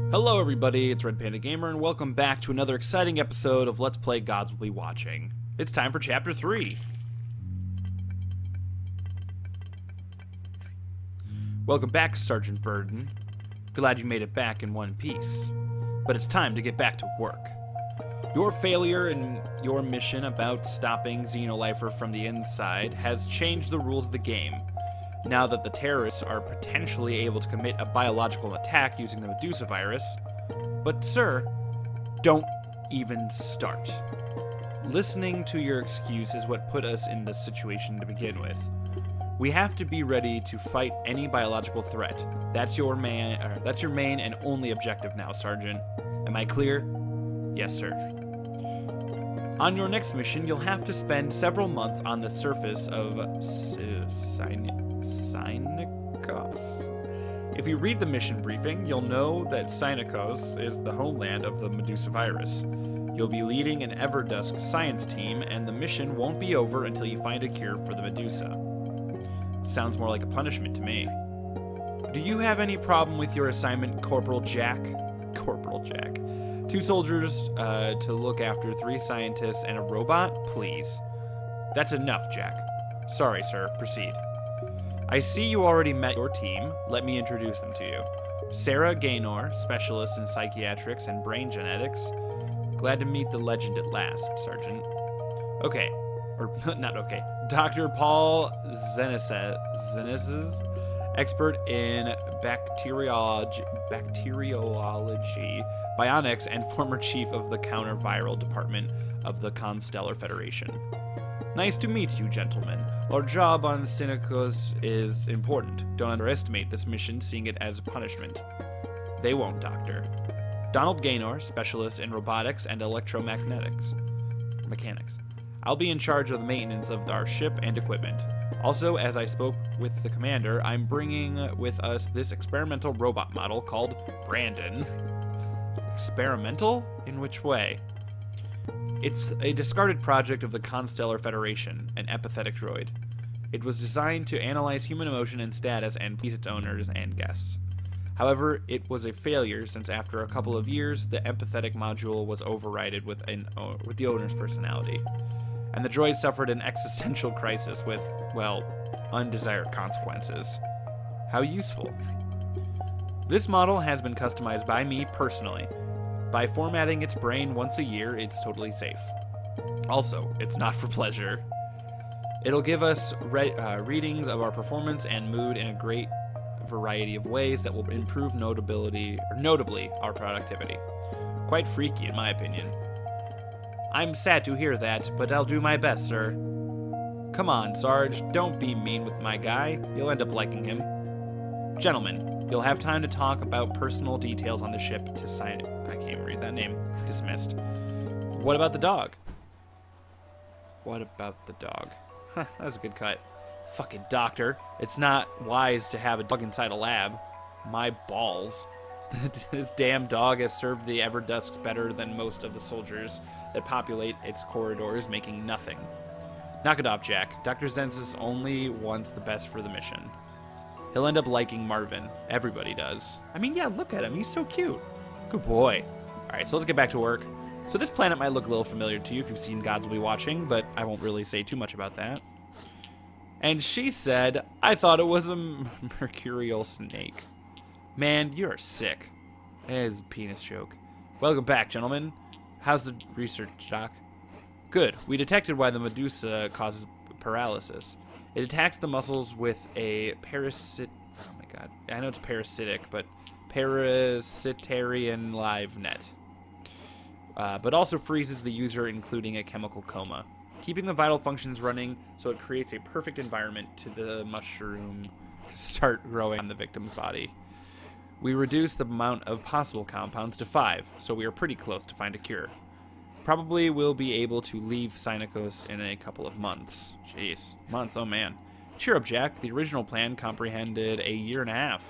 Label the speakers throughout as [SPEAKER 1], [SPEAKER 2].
[SPEAKER 1] Hello everybody, it's Red Panda Gamer, and welcome back to another exciting episode of Let's Play Gods WillBe Watching. It's time for Chapter 3. Welcome back, Sergeant Burden. Glad you made it back in one piece. But it's time to get back to work. Your failure in your mission about stopping Xenolifer from the inside has changed the rules of the game. Now that the terrorists are potentially able to commit a biological attack using the medusa virus. But sir, don't even start. Listening to your excuse is what put us in this situation to begin with. We have to be ready to fight any biological threat. That's your main and only objective now, Sergeant. Am I clear? Yes, sir. On your next mission, you'll have to spend several months on the surface of Synikos. If you read the mission briefing, you'll know that Synikos is the homeland of the medusa virus. You'll be leading an Everdusk science team, and the mission won't be over until you find a cure for the medusa. Sounds more like a punishment to me. Do you have any problem with your assignment, Corporal Jack? Corporal Jack. 2 soldiers to look after 3 scientists and a robot? Please. That's enough, Jack. Sorry, sir. Proceed. I see you already met your team. Let me introduce them to you. Sarah Gaynor, specialist in psychiatrics and brain genetics. Glad to meet the legend at last, Sergeant. Okay. Or, not okay. Dr. Paul Zeneses, expert in bacteriology, bionics, and former chief of the counter-viral department of the Constellar Federation. Nice to meet you, gentlemen. Our job on Synikos is important. Don't underestimate this mission, seeing it as a punishment. They won't, Doctor. Donald Gaynor, specialist in robotics and electromagnetics. Mechanics. I'll be in charge of the maintenance of our ship and equipment. Also, as I spoke with the commander, I'm bringing with us this experimental robot model called Brandon. Experimental? In which way? It's a discarded project of the Constellar Federation, an empathetic droid. It was designed to analyze human emotion and status and please its owners and guests. However, it was a failure since after a couple of years, the empathetic module was overridden with the owner's personality. And the droid suffered an existential crisis with, well, undesired consequences. How useful. This model has been customized by me personally. By formatting its brain once a year, it's totally safe. Also, it's not for pleasure. It'll give us readings of our performance and mood in a great variety of ways that will improve notably our productivity. Quite freaky, in my opinion. I'm sad to hear that, but I'll do my best, sir. Come on, Sarge, don't be mean with my guy. You'll end up liking him. Gentlemen, you'll have time to talk about personal details on the ship to sign it. I can't even read that name. Dismissed. What about the dog? What about the dog? That was a good cut. Fucking doctor. It's not wise to have a dog inside a lab. My balls. This damn dog has served the Everdusks better than most of the soldiers that populate its corridors, making nothing. Knock it off, Jack. Dr. Zensis only wants the best for the mission. He'll end up liking Marvin. Everybody does. I mean, yeah, look at him. He's so cute. Good boy. Alright, so let's get back to work. So this planet might look a little familiar to you if you've seen Gods WillBe Watching, but I won't really say too much about that. And she said, I thought it was a mercurial snake. Man, you're sick. It is a penis joke. Welcome back, gentlemen. How's the research, Doc? Good. We detected why the medusa causes paralysis. It attacks the muscles with a oh my god. I know it's parasitic, but parasitarian live net. But also freezes the user, including a chemical coma. Keeping the vital functions running so it creates a perfect environment to the mushroom to start growing on the victim's body. We reduced the amount of possible compounds to 5, so we are pretty close to find a cure. Probably will be able to leave Synikos in a couple of months. Jeez, months, oh man. Cheer up, Jack. The original plan comprehended a year and a half.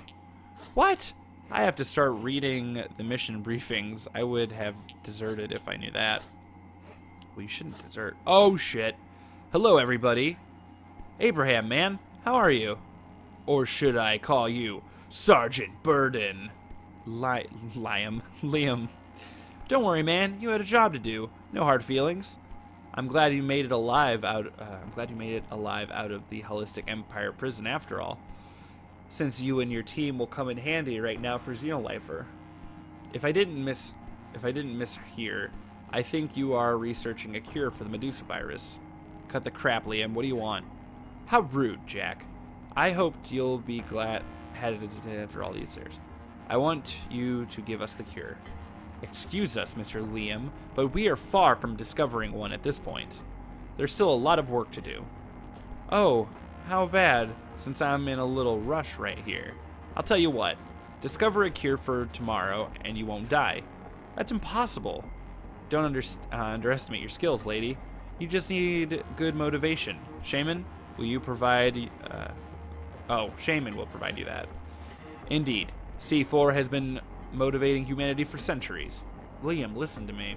[SPEAKER 1] What? I have to start reading the mission briefings. I would have deserted if I knew that. Well, you shouldn't desert. Oh, shit. Hello, everybody. Abraham, man. How are you? Or should I call you Sergeant Burden? Liam. Don't worry, man. You had a job to do. No hard feelings. I'm glad you made it alive out of the Holistic Empire prison after all. Since you and your team will come in handy right now for Xenolifer. If I didn't miss here, I think you are researching a cure for the medusa virus. Cut the crap, Liam. What do you want? How rude, Jack. I hoped you'll be glad headed after all these years. I want you to give us the cure. Excuse us, Mr. Liam, but we are far from discovering one at this point. There's still a lot of work to do. Oh, how bad, since I'm in a little rush right here. I'll tell you what, discover a cure for tomorrow and you won't die. That's impossible. Don't underestimate your skills, lady. You just need good motivation. Shaman, will you provide... Shaman will provide you that. Indeed. C4 has been motivating humanity for centuries. Liam, listen to me.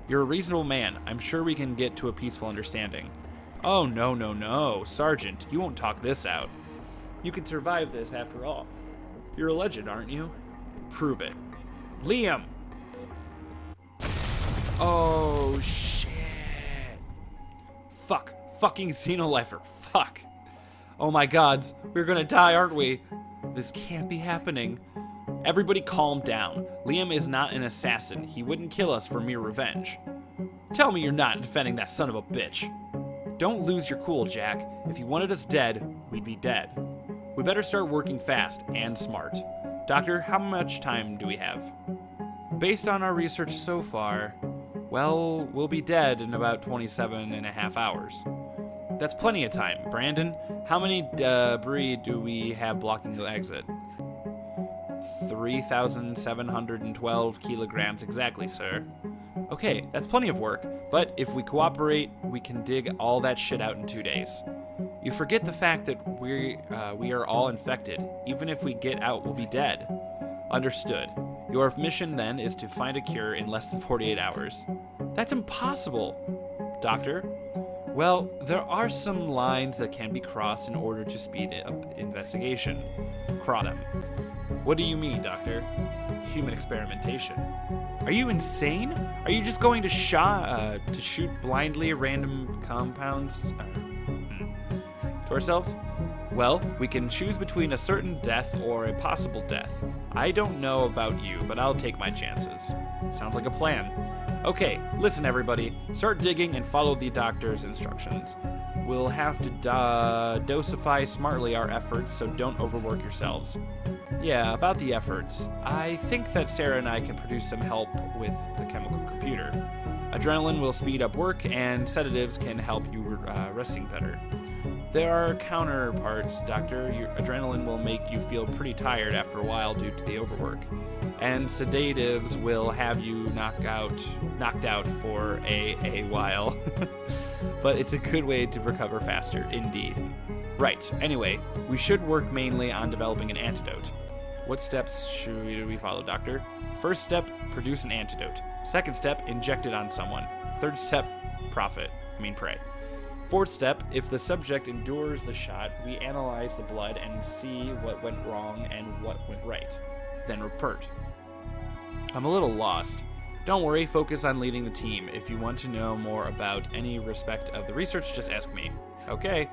[SPEAKER 1] You're a reasonable man. I'm sure we can get to a peaceful understanding. Oh, no, Sergeant. You won't talk this out. You can survive this after all. You're a legend, aren't you? Prove it. Liam! Oh, shit. Fuck. Fucking Xenolifer. Fuck. Oh my gods. We're gonna die, aren't we? This can't be happening. Everybody calm down. Liam is not an assassin. He wouldn't kill us for mere revenge. Tell me you're not defending that son of a bitch. Don't lose your cool, Jack. If he wanted us dead, we'd be dead. We better start working fast and smart. Doctor, how much time do we have? Based on our research so far, well, we'll be dead in about 27.5 hours. That's plenty of time. Brandon, how many debris do we have blocking the exit? 3,712 kilograms exactly, sir. Okay, that's plenty of work, but if we cooperate, we can dig all that shit out in 2 days. You forget the fact that we are all infected. Even if we get out, we'll be dead. Understood. Your mission, then, is to find a cure in less than 48 hours. That's impossible. Doctor? Well, there are some lines that can be crossed in order to speed up investigation. Cross them. What do you mean, Doctor? Human experimentation. Are you insane? Are you just going to shoot blindly random compounds to ourselves? Well, we can choose between a certain death or a possible death. I don't know about you, but I'll take my chances. Sounds like a plan. Okay, listen everybody. Start digging and follow the doctor's instructions. We'll have to dosify smartly our efforts, so don't overwork yourselves. Yeah, about the efforts. I think that Sarah and I can produce some help with the chemical computer. Adrenaline will speed up work, and sedatives can help you resting better. There are counterparts, Doctor. Your adrenaline will make you feel pretty tired after a while due to the overwork. And sedatives will have you knocked out for a while. But it's a good way to recover faster, indeed. Right, anyway, we should work mainly on developing an antidote. What steps should we follow, Doctor? First step, produce an antidote. Second step, inject it on someone. Third step, pray. Fourth step, if the subject endures the shot, we analyze the blood and see what went wrong and what went right. Then report. I'm a little lost. Don't worry, focus on leading the team. If you want to know more about any respect of the research, just ask me. Okay.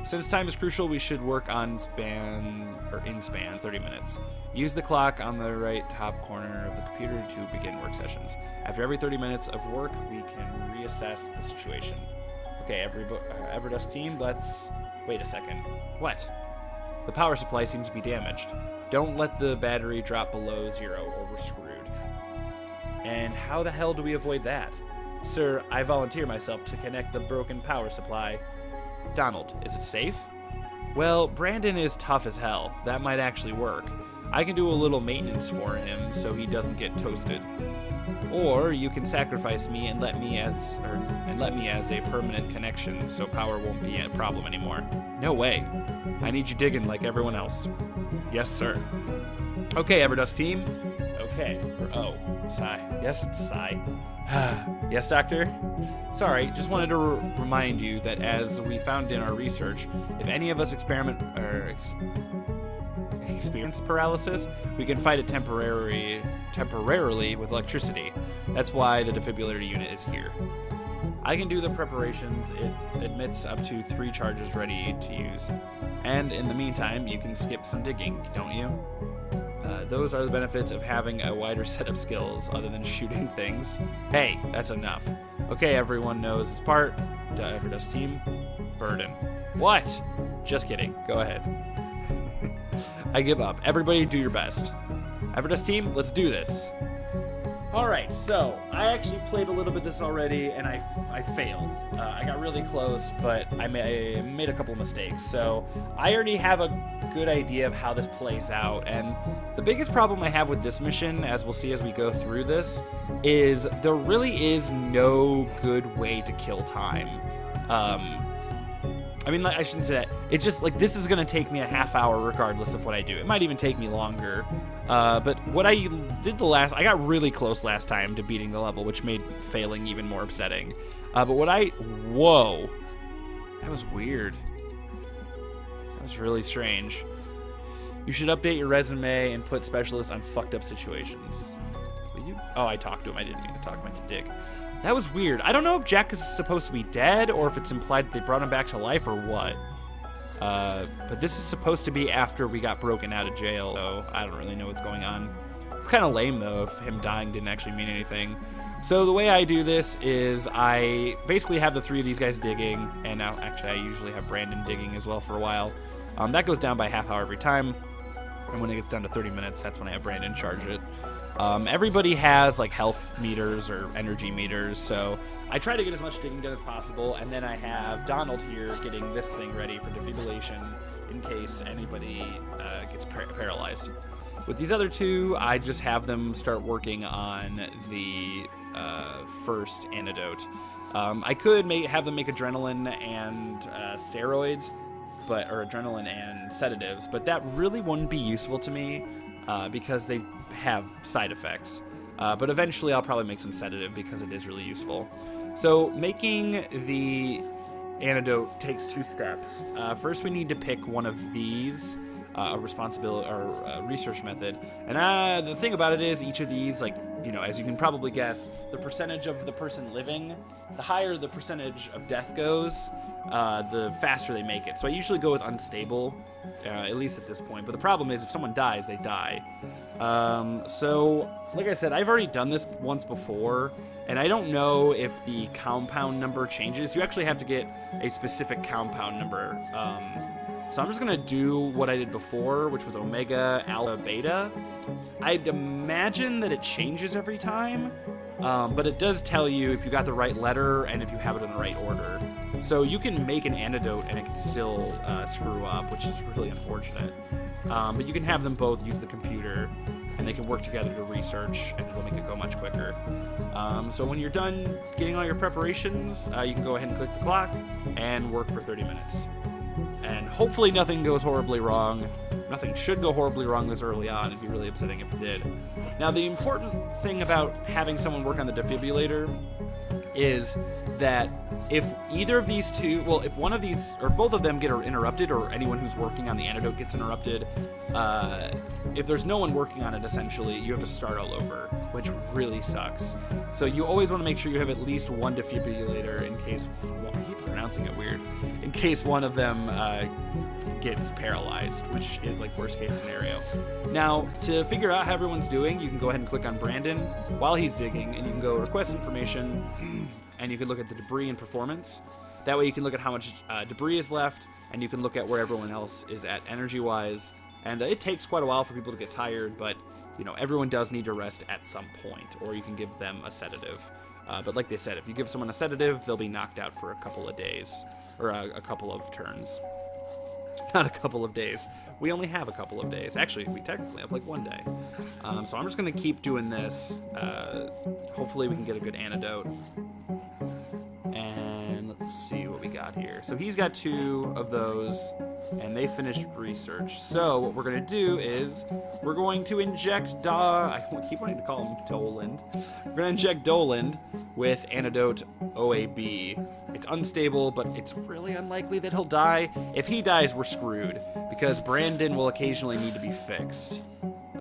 [SPEAKER 1] Since time is crucial, we should work on in span 30 minutes. Use the clock on the right top corner of the computer to begin work sessions. After every 30 minutes of work, we can reassess the situation. Okay, Everdusk team, let's... Wait a second. What? The power supply seems to be damaged. Don't let the battery drop below 0 or we're screwed. And how the hell do we avoid that? Sir, I volunteer myself to connect the broken power supply. Donald, is it safe? Well, Brandon is tough as hell. That might actually work. I can do a little maintenance for him so he doesn't get toasted. Or you can sacrifice me and let me as a permanent connection so power won't be a problem anymore. No way. I need you digging like everyone else. Yes, sir. Okay, Everdusk team. Okay. Or sigh. Yes, it's sigh. Yes, Doctor? Sorry, just wanted to remind you that as we found in our research, if any of us experience paralysis, we can fight it temporarily with electricity. That's why the defibrillator unit is here. I can do the preparations. It admits up to 3 charges ready to use. And in the meantime, you can skip some digging, don't you? Those are the benefits of having a wider set of skills other than shooting things. Hey, that's enough. Okay, everyone knows this part. Everdusk team, burden. What? Just kidding. Go ahead. I give up. Everybody do your best. Everdusk team, let's do this. Alright, so I actually played a little bit of this already, and I failed. I got really close, but I made a couple of mistakes. So I already have a good idea of how this plays out, and the biggest problem I have with this mission, as we'll see as we go through this, is there really is no good way to kill time. I mean, I shouldn't say that. It's just, like, this is going to take me a half hour regardless of what I do. It might even take me longer. But what I did I got really close last time to beating the level, which made failing even more upsetting. But whoa. That was weird. That was really strange. You should update your resume and put specialist on fucked up situations. Will you? Oh, I talked to him. I didn't mean to talk. I meant to dig. That was weird. I don't know if Jack is supposed to be dead or if it's implied that they brought him back to life or what. But this is supposed to be after we got broken out of jail, so I don't really know what's going on. It's kind of lame, though, if him dying didn't actually mean anything. So the way I do this is I basically have the 3 of these guys digging, and now actually I usually have Brandon digging as well for a while. That goes down by half hour every time, and when it gets down to 30 minutes, that's when I have Brandon charge it. Everybody has like health meters or energy meters, so I try to get as much digging done as possible, and then I have Donald here getting this thing ready for defibrillation in case anybody gets paralyzed. With these other 2, I just have them start working on the first antidote. I could have them make adrenaline and steroids, or adrenaline and sedatives, but that really wouldn't be useful to me because they have side effects. But eventually I'll probably make some sedative because it is really useful. So making the antidote takes 2 steps. First we need to pick one of these, a responsibility or a research method. And the thing about it is each of these, like, you know, as you can probably guess, the percentage of the person living, the higher the percentage of death goes, the faster they make it. So I usually go with unstable, at least at this point. But the problem is if someone dies, they die. So, like I said, I've already done this once before, and I don't know if the compound number changes. You actually have to get a specific compound number. So I'm just going to do what I did before, which was omega, alpha, beta. I'd imagine that it changes every time, but it does tell you if you got the right letter and if you have it in the right order. So you can make an antidote and it can still screw up, which is really unfortunate. But you can have them both use the computer, and they can work together to research, and it'll make it go much quicker. So when you're done getting all your preparations, you can go ahead and click the clock and work for 30 minutes. And hopefully nothing goes horribly wrong. Nothing should go horribly wrong this early on. It'd be really upsetting if it did. Now, the important thing about having someone work on the defibrillator is that if either of these 2, well, if one of these, or both of them get interrupted, or anyone who's working on the antidote gets interrupted, if there's no one working on it, essentially, you have to start all over, which really sucks. So you always want to make sure you have at least one defibrillator in case, well, I keep pronouncing it weird, in case one of them gets paralyzed, which is like worst case scenario. Now, to figure out how everyone's doing, you can go ahead and click on Brandon while he's digging, and you can go request information, and you can look at the debris and performance. That way you can look at how much debris is left, and you can look at where everyone else is at energy-wise. And it takes quite a while for people to get tired, but you know, everyone does need to rest at some point, or you can give them a sedative. But like they said, if you give someone a sedative, they'll be knocked out for a couple of days, or a couple of turns. Not a couple of days. We only have a couple of days. Actually, we technically have like 1 day. So I'm just going to keep doing this. Hopefully we can get a good antidote. And let's see what we got here. So he's got 2 of those. and they finished research. So what we're going to do is we're going to inject I keep wanting to call him Doland. We're going to inject Doland with Antidote OAB. It's unstable, but it's really unlikely that he'll die. If he dies, we're screwed, because Brandon will occasionally need to be fixed.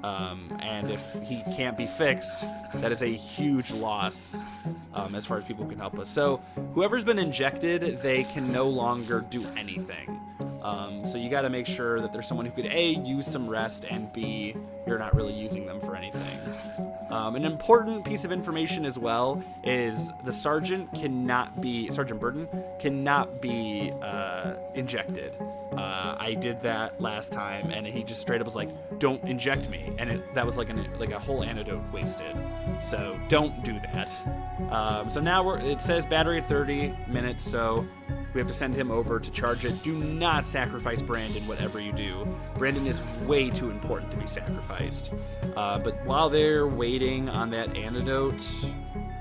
[SPEAKER 1] And if he can't be fixed, that is a huge loss as far as people who can help us. So whoever's been injected, they can no longer do anything. So you got to make sure that there's someone who could A, use some rest, and B, you're not really using them for anything. An important piece of information as well is the Sergeant Burton cannot be injected. I did that last time, and he just straight up was like, "Don't inject me," and that was like a whole antidote wasted. So don't do that. So now it says battery at 30 minutes, so we have to send him over to charge it. Do not sacrifice Brandon, whatever you do. Brandon is way too important to be sacrificed. But while they're waiting on that antidote,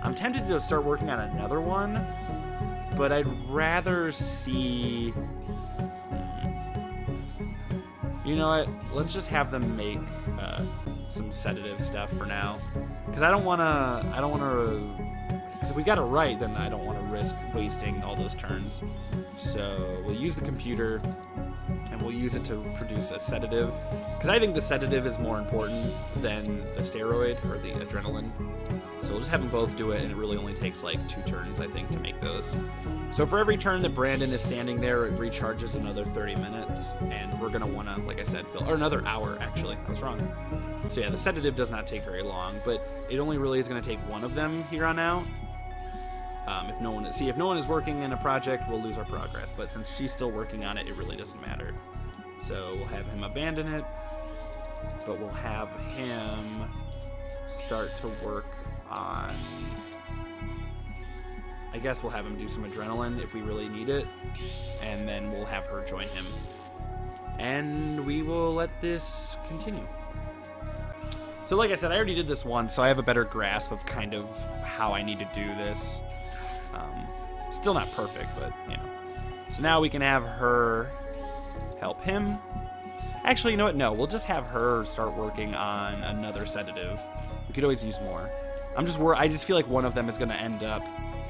[SPEAKER 1] I'm tempted to start working on another one, but I'd rather see... You know what? Let's just have them make some sedative stuff for now, because I don't want to. Because if we got it right, then I don't want to risk wasting all those turns. So we'll use the computer, and we'll use it to produce a sedative, because I think the sedative is more important than the steroid or the adrenaline. So we'll just have them both do it, and it really only takes like 2 turns, I think, to make those. So for every turn that Brandon is standing there, it recharges another 30 minutes, and we're gonna wanna, like I said, or another hour, actually. I was wrong. So yeah, the sedative does not take very long, but it only really is gonna take one of them here on out. If no one is working in a project, we'll lose our progress. But since she's still working on it, it really doesn't matter. So we'll have him abandon it, but we'll have him start to work on... I guess we'll have him do some adrenaline if we really need it, and then we'll have her join him. And we will let this continue. So like I said, I already did this once, so I have a better grasp of kind of how I need to do this. Still not perfect, but, you know. So now we can have her help him. Actually, you know what? No, we'll just have her start working on another sedative. We could always use more. I just feel like one of them is going to end up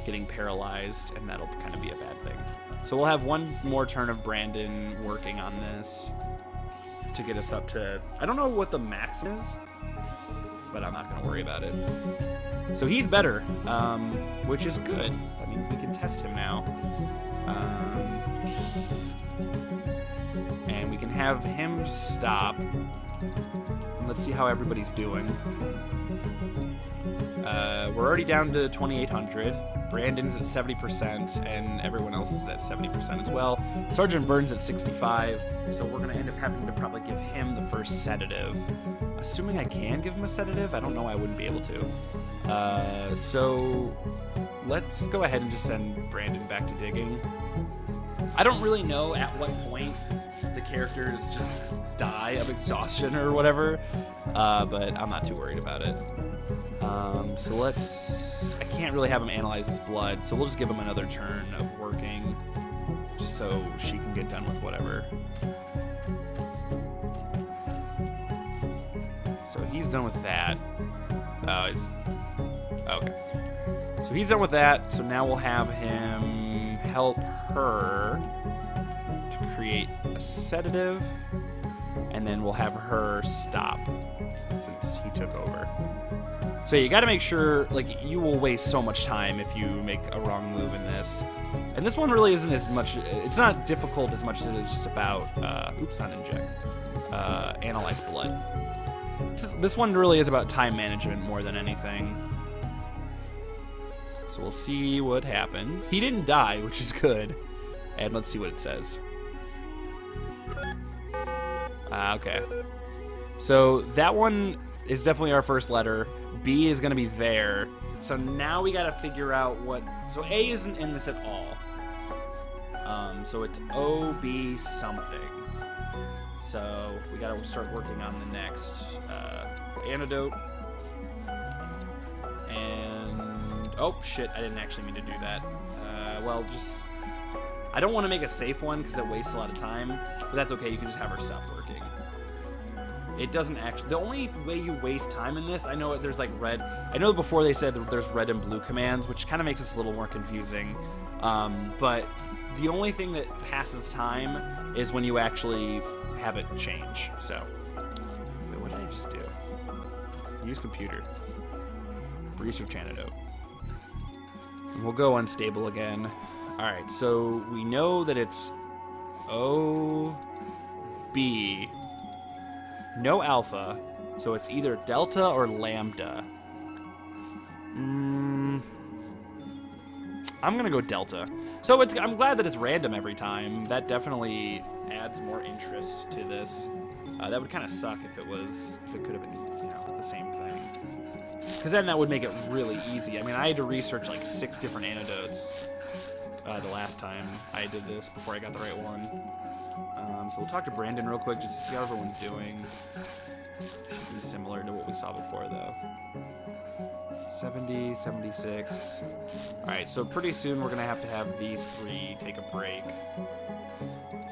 [SPEAKER 1] getting paralyzed, and that'll kind of be a bad thing. So we'll have one more turn of Brandon working on this to get us up to... I don't know what the max is, but I'm not going to worry about it. So he's better, which is good. That means we can test him now. And we can have him stop. Let's see how everybody's doing. We're already down to 2,800. Brandon's at 70%, and everyone else is at 70% as well. Sergeant Burns at 65, so we're going to end up having to probably give him the first sedative. Assuming I can give him a sedative, I don't know, I wouldn't be able to. So let's go ahead and just send Brandon back to digging. I don't really know at what point the characters just die of exhaustion or whatever, but I'm not too worried about it. So I can't really have him analyze his blood, so we'll just give him another turn of working, just so she can get done with whatever. So he's done with that. Okay. So he's done with that, so now we'll have him help her to create a sedative, and then we'll have her stop since he took over. So you got to make sure, like, you will waste so much time if you make a wrong move in this. And this one really isn't as much, it's not difficult as much as it is just about, oops, not inject, analyze blood. This one really is about time management more than anything. So we'll see what happens. He didn't die, which is good. And let's see what it says. Okay. So that one is definitely our first letter. B is going to be there. So now we got to figure out what... So A isn't in this at all. So it's O, B, something. So we got to start working on the next antidote. And... Oh, shit. I didn't actually mean to do that. Well, just... I don't want to make a safe one because it wastes a lot of time, but that's okay. You can just have her stop working. It doesn't actually... The only way you waste time in this, I know there's like red... I know before they said that there's red and blue commands, which kind of makes this a little more confusing. But the only thing that passes time is when you actually have it change. So, wait, what did I just do? Use computer. Research antidote. And we'll go unstable again. Alright, so we know that it's OB. No alpha, so it's either delta or lambda. I'm gonna go delta. So I'm glad that it's random every time. That definitely adds more interest to this. That would kind of suck if it could have been, you know, the same thing. Because then that would make it really easy. I mean, I had to research like 6 different antidotes the last time I did this before I got the right one. So we'll talk to Brandon real quick just to see how everyone's doing. Should be similar to what we saw before, though. 70, 76. Alright, so pretty soon we're going to have these 3 take a break.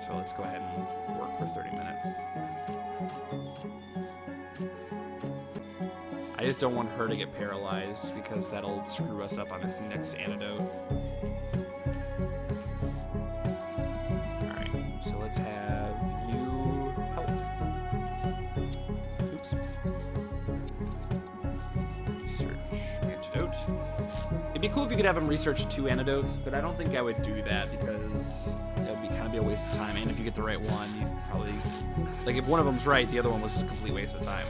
[SPEAKER 1] So let's go ahead and work for 30 minutes. I just don't want her to get paralyzed because that'll screw us up on this next antidote. Alright, so let's have you help. Oops. Research antidote. It'd be cool if you could have him research 2 antidotes, but I don't think I would do that because it would kind of be a waste of time. And if you get the right one, you probably... Like, if one of them's right, the other one was just a complete waste of time.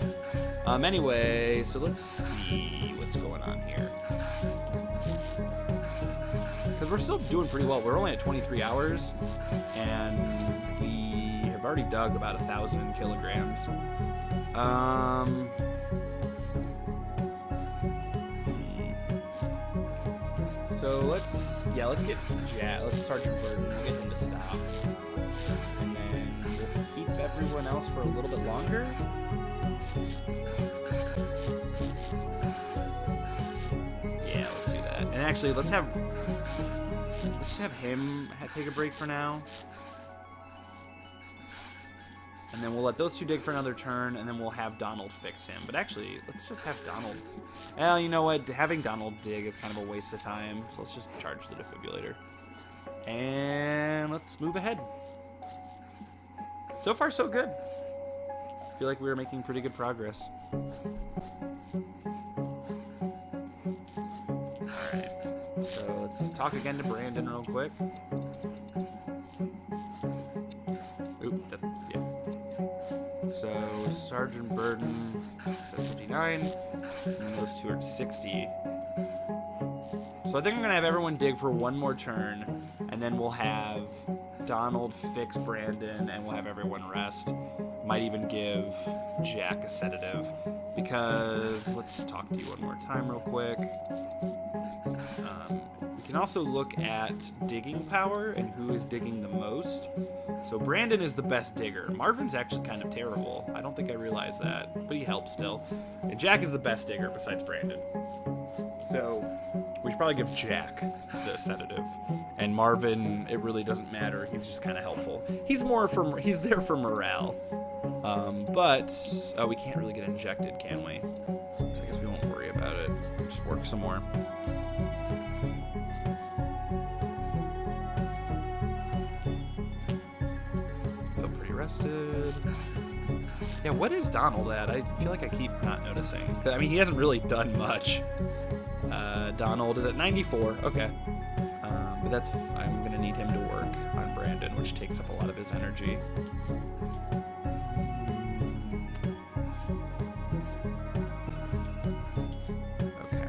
[SPEAKER 1] Anyway, so let's see what's going on here. Because we're still doing pretty well. We're only at 23 hours, and we have already dug about 1,000 kilograms. So let's get Jack. Let's Sergeant Burden. We'll get him to stop, and then we'll keep everyone else for a little bit longer. Yeah, let's do that. And actually, let's just have him take a break for now. And then we'll let those 2 dig for another turn, and then we'll have Donald fix him. But actually, let's just have Donald... Well, you know what? Having Donald dig is kind of a waste of time, so let's just charge the defibrillator. And let's move ahead. So far, so good. I feel like we were making pretty good progress. Alright, so let's talk again to Brandon real quick. Oop, that's, yeah. So, Sergeant Burden, 59, and those 2 are at 60. So I think I'm going to have everyone dig for 1 more turn, and then we'll have Donald fix Brandon, and we'll have everyone rest. Might even give Jack a sedative, because let's talk to you one more time real quick. We can also look at digging power and who is digging the most. So Brandon is the best digger. Marvin's actually kind of terrible. I don't think I realized that, but he helps still. And Jack is the best digger besides Brandon. So we should probably give Jack the sedative. And Marvin, it really doesn't matter. He's just kind of helpful. He's there for morale. But we can't really get injected, can we? So I guess we won't worry about it. We'll just work some more. Feel pretty rested. Yeah, what is Donald at? I feel like I keep not noticing. I mean, he hasn't really done much. Donald is at 94. Okay. But I'm going to need him to work on Brandon, which takes up a lot of his energy. Okay.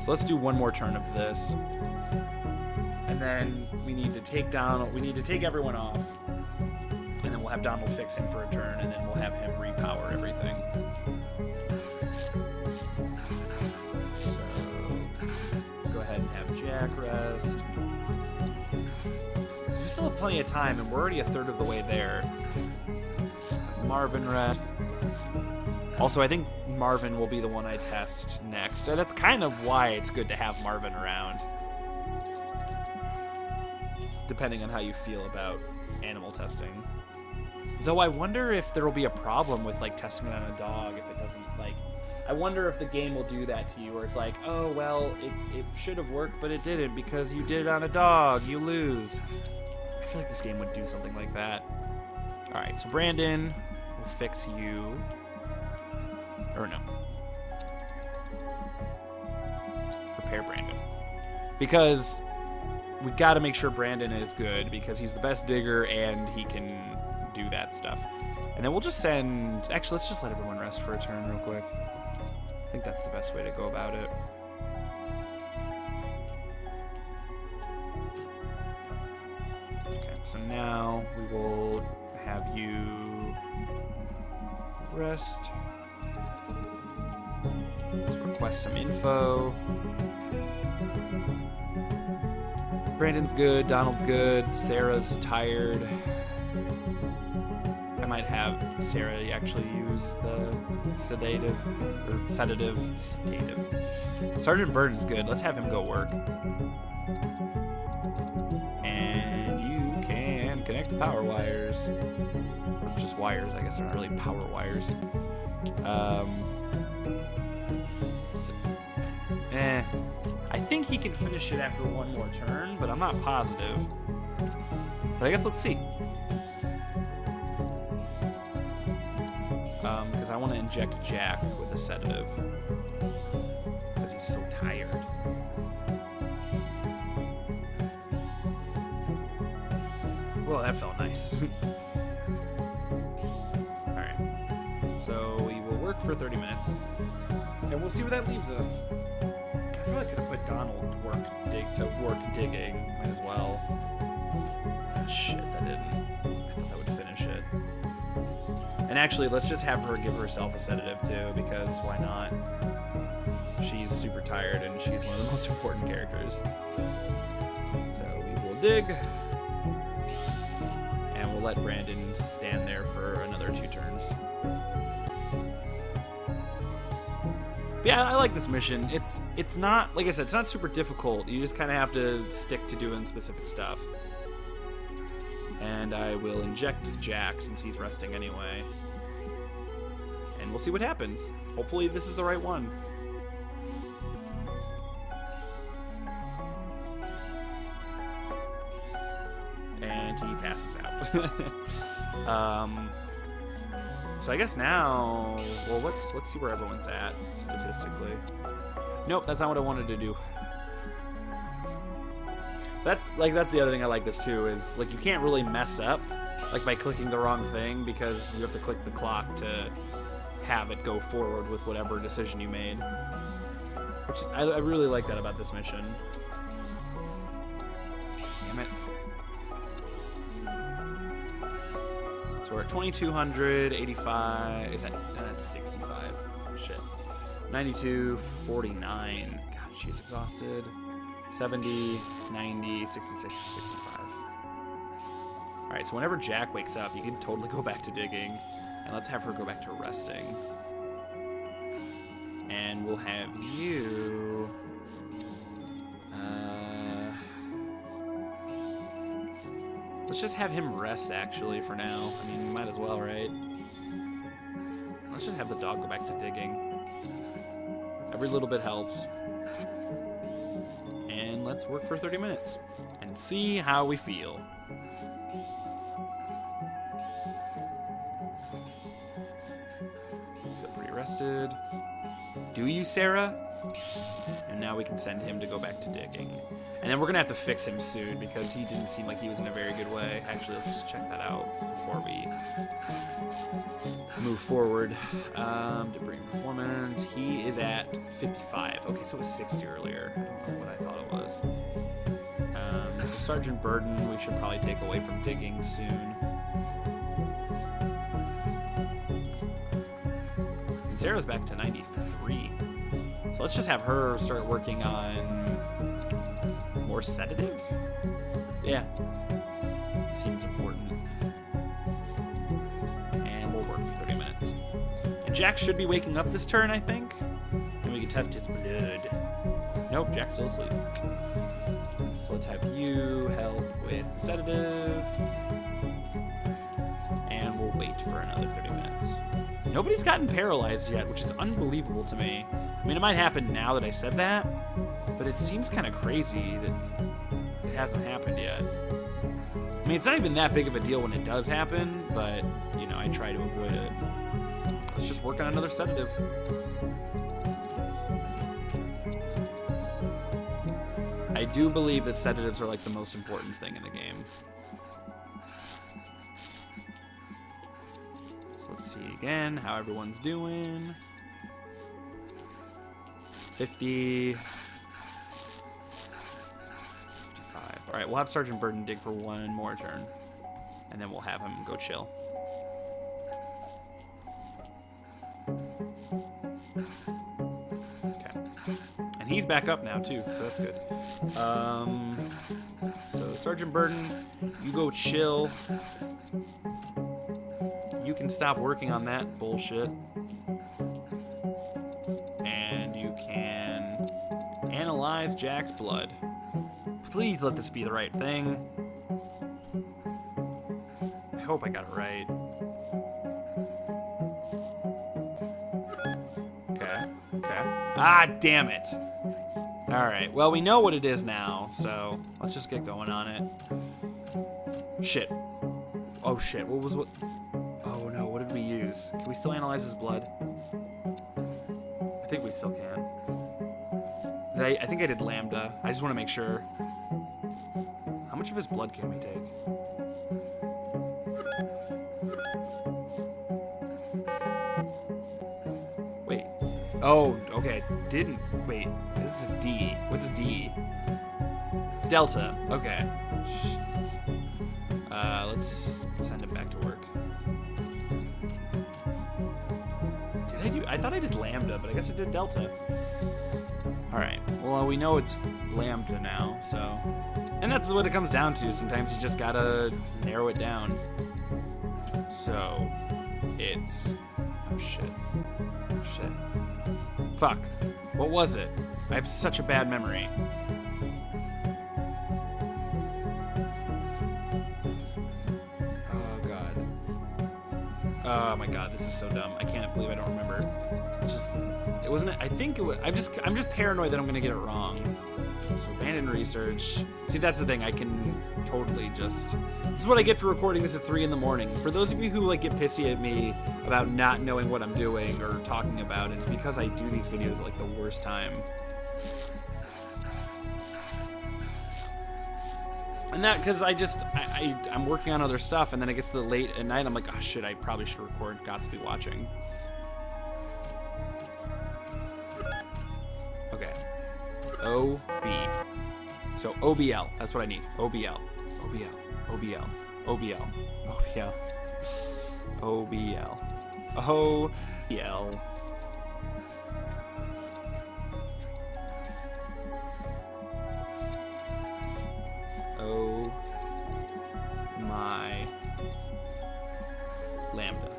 [SPEAKER 1] So let's do 1 more turn of this. And then we need to take everyone off. And then we'll have Donald fix him for a turn, and then we'll have him repower everything. So let's go ahead and have Jack rest. So we still have plenty of time, and we're already a third of the way there. Marvin rest. Also, I think Marvin will be the one I test next. And that's kind of why it's good to have Marvin around. depending on how you feel about animal testing. Though I wonder if there will be a problem with like testing it on a dog if it doesn't like. I wonder if the game will do that to you, where it's like, oh well, it should have worked, but it didn't because you did it on a dog. You lose. I feel like this game would do something like that. All right, so Brandon, we'll fix you. Or no. Repair Brandon. Because we got to make sure Brandon is good because he's the best digger and he can do that stuff. And then we'll just send... Actually, let's just let everyone rest for a turn real quick. I think that's the best way to go about it. Okay, so now we will have you rest. Let's request some info. Brandon's good, Donald's good, Sarah's tired. I might have Sarah actually use the sedative. Sergeant Burden's good. Let's have him go work. And you can connect the power wires. Or just wires, I guess they're not really power wires. I think he can finish it after one more turn, but I'm not positive. But I guess let's see. Because I want to inject Jack with a sedative. Because he's so tired. Well, that felt nice. Alright. So we will work for 30 minutes. And we'll see where that leaves us. I feel like I could have put Donald to work digging. Might as well. Oh, shit, that didn't. I thought that would finish it. And actually, let's just have her give herself a sedative too, because why not? She's super tired and she's one of the most important characters. So we will dig. And we'll let Brandon stand there for another 2 turns. But yeah, I like this mission. It's not, like I said, it's not super difficult. You just kind of have to stick to doing specific stuff. And I will inject Jack since he's resting anyway. And we'll see what happens. Hopefully this is the right one. And he passes out. So I guess now, well, let's see where everyone's at statistically. Nope, that's not what I wanted to do. That's the other thing I like this too, is like you can't really mess up like by clicking the wrong thing because you have to click the clock to have it go forward with whatever decision you made. Which I really like that about this mission. Damn it. So we're at 2,285. Is that? That's 65. Shit. 92, 49. God, she's exhausted. 70, 90, 66, 65. Alright, so whenever Jack wakes up, you can totally go back to digging. And let's have her go back to resting. And we'll have you... let's just have him rest, actually, for now. I mean, might as well, right? Let's just have the dog go back to digging. Every little bit helps. And let's work for 30 minutes and see how we feel. Feel pretty rested. Do you, Sarah? And now we can send him to go back to digging. And then we're going to have to fix him soon because he didn't seem like he was in a very good way. Actually, let's check that out before we move forward. Debris performance. He is at 55. Okay, so it was 60 earlier. I don't know what I thought it was. So Sergeant Burden, we should probably take away from digging soon. And Sarah's back to 93. So let's just have her start working on more sedative? Yeah. It seems important. And we'll work for 30 minutes. And Jack should be waking up this turn, I think. And we can test his blood. Nope, Jack's still asleep. So let's have you help with the sedative. And we'll wait for another 30 minutes. Nobody's gotten paralyzed yet, which is unbelievable to me. I mean, it might happen now that I said that, but it seems kind of crazy that it hasn't happened yet. I mean, it's not even that big of a deal when it does happen, but, you know, I try to avoid it. Let's just work on another sedative. I do believe that sedatives are like the most important thing in the game. So let's see again how everyone's doing. 50. 55. All right, we'll have Sergeant Burden dig for one more turn, and then we'll have him go chill. Okay. And he's back up now, too, so that's good. So, Sergeant Burden, you go chill. You can stop working on that bullshit. And you can analyze Jack's blood. Please let this be the right thing. I hope I got it right. Okay. Ah, damn it. Alright, well, we know what it is now, so let's just get going on it. Shit. Oh, shit. Oh, no, what did we use? Can we still analyze his blood? I think we still can. I think I did lambda. I just want to make sure. How much of his blood can we take? Wait. Oh, okay. Wait. That's a D. What's D? Delta. Okay. Jesus. Let's send him back to work. I thought I did lambda, but I guess I did delta. Alright, well, we know it's lambda now, so... And that's what it comes down to. Sometimes you just gotta narrow it down. So, it's... Oh, shit. Oh, shit. Fuck. What was it? I have such a bad memory. Oh, God. Oh, my God, this is so dumb. I can't believe I don't remember. It's just... It wasn't. I think it was. I'm just paranoid that I'm gonna get it wrong. So abandoned research. See, that's the thing. I can totally just. This is what I get for recording this at 3 in the morning. For those of you who like get pissy at me about not knowing what I'm doing or talking about, it's because I do these videos at like the worst time. And that because I'm working on other stuff, and then it gets to the late at night. I'm like, oh shit, I probably should record Gods WillBe Watching. Okay. OB. So OBL. That's what I need. OBL. OBL. OBL. OBL. OBL. OBL. OBL. Oh my lambda.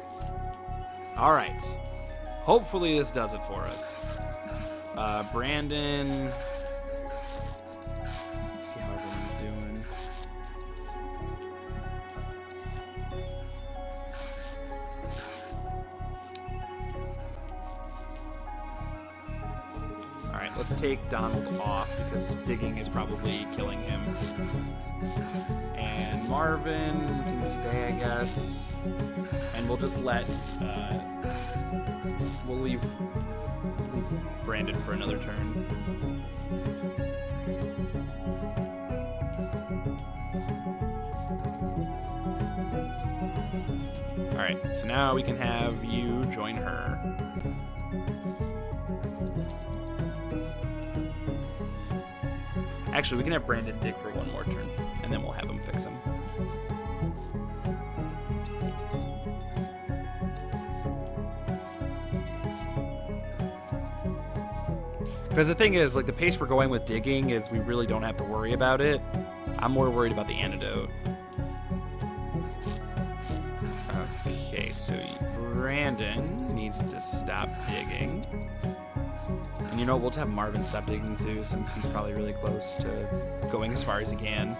[SPEAKER 1] All right. Hopefully this does it for us. Brandon. Let's see how everyone's doing. All right, let's take Donald off because digging is probably killing him. And Marvin can stay, I guess. And we'll just let, we'll leave Brandon for another turn. Alright, so now we can have you join her. Actually, we can have Brandon dig for one more turn, and then we'll have him fix him. Because the thing is, like, the pace we're going with digging is we really don't have to worry about it. I'm more worried about the antidote. Okay, so Brandon needs to stop digging. And you know, we'll just have Marvin stop digging too, since he's probably really close to going as far as he can.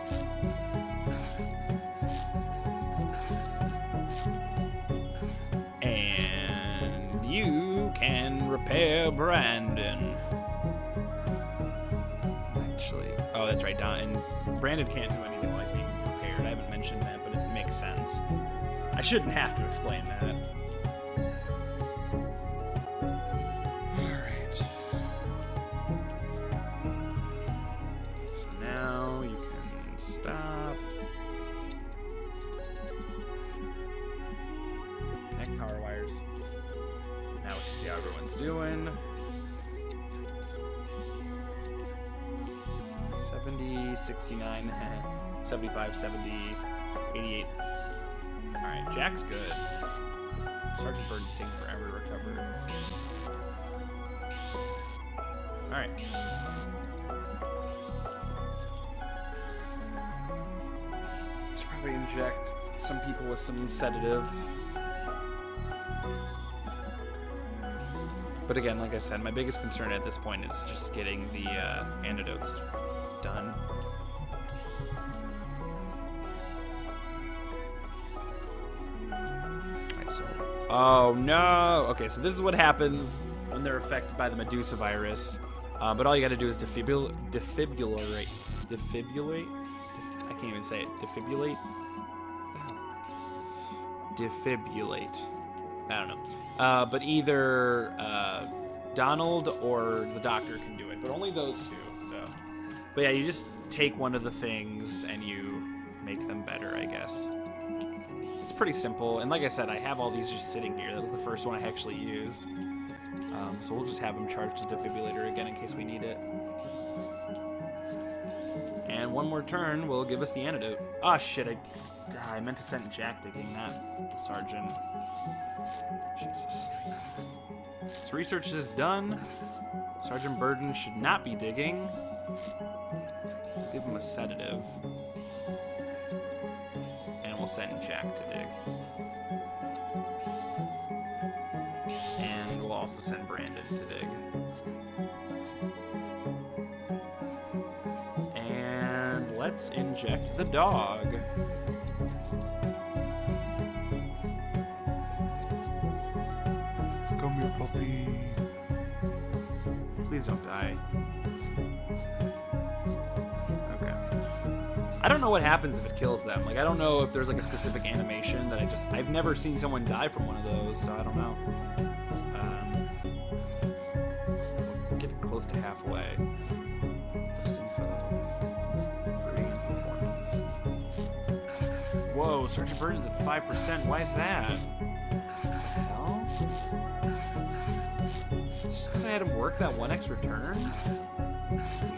[SPEAKER 1] And you can repair Brandon. Actually, oh, that's right, Don. And Brandon can't do anything like being repaired. I haven't mentioned that, but it makes sense. I shouldn't have to explain that. Doing 70, 69, 75, 70, 88. All right, Jack's good. Sergeant Burton's taking forever to recover. All right. Let's probably inject some people with some sedative. But again, like I said, my biggest concern at this point is just getting the antidotes done. Alright, so... Oh, no! Okay, so this is what happens when they're affected by the medusa virus. But all you gotta do is defibrillate? I can't even say it. Defibrillate? Defibrillate. I don't know. But either Donald or the doctor can do it, but only those two. So, but yeah, you just take one of the things and you make them better, I guess. It's pretty simple. And like I said, I have all these just sitting here. That was the first one I actually used. So we'll just have him charge the defibrillator again in case we need it. And one more turn will give us the antidote. Ah, shit, I meant to send Jack digging, not the sergeant. Jesus. So research is done. Sergeant Burton should not be digging. Give him a sedative. And we'll send Jack to dig. And we'll also send Brandon to dig. And let's inject the dog. Come here, puppy. Please don't die. Okay. I don't know what happens if it kills them. Like, I don't know if there's like a specific animation that I've never seen someone die from one of those, so I don't know. Get close to halfway. Post info. Green performance. Whoa, Sergeant Burton's at 5%. Why is that? What the hell? It's just because I had him work that one extra turn?